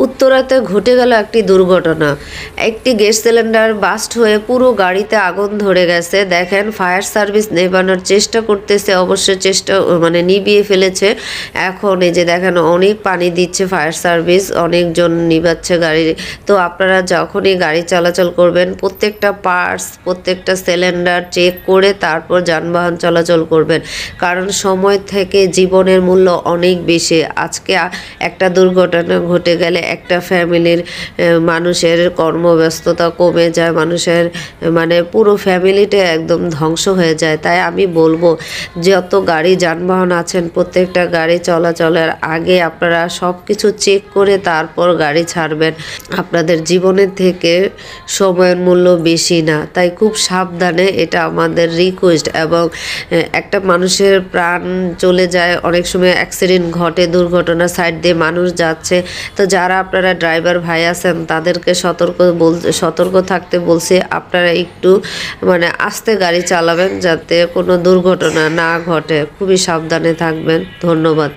উত্তরাতে ঘটে গেল একটি দুর্ঘটনা। একটি গ্যাস সিলিন্ডার বাস্ট হয়ে পুরো গাড়িতে আগুন ধরে গেছে। দেখেন ফায়ার সার্ভিস নেভানোর চেষ্টা করতেছে, অবশ্য চেষ্টা নিভিয়ে ফেলেছে। এখন এই যে দেখেন অনেক পানি দিচ্ছে ফায়ার সার্ভিস, অনেকজন নিভাচ্ছে গাড়ি। তো আপনারা যখনই গাড়ি চলাচল করবেন প্রত্যেকটা পার্টস, প্রত্যেকটা সিলিন্ডার চেক করে তারপর যানবাহন চলাচল করবেন, কারণ সময় থেকে জীবনের মূল্য অনেক বেশি। আজকে একটা দুর্ঘটনা ঘটে গেলে একটা ফ্যামিলির মানুষের কর্মব্যস্ততা কমে যায়, মানুষের পুরো ফ্যামিলিটা একদম ধ্বংস হয়ে যায়। তাই আমি বলবো যত গাড়ি যানবাহন আছেন প্রত্যেকটা গাড়ি চলাচলের আগে আপনারা সব কিছু চেক করে তারপর গাড়ি ছাড়বেন। আপনাদের জীবনের থেকে সময়ের মূল্য বেশি না, তাই খুব সাবধানে, এটা আমাদের রিকোয়েস্ট। এবং একটা মানুষের প্রাণ চলে যায়, অনেক সময় অ্যাক্সিডেন্ট ঘটে, দুর্ঘটনা সাইড দিয়ে মানুষ যাচ্ছে। তো যারা আপনারা ড্রাইভার ভাই আছেন তাদেরকে সতর্ক থাকতে বলছি। আপনারা একটু আস্তে গাড়ি চালাবেন যাতে কোনো দুর্ঘটনা না ঘটে। খুবই সাবধানে থাকবেন। ধন্যবাদ।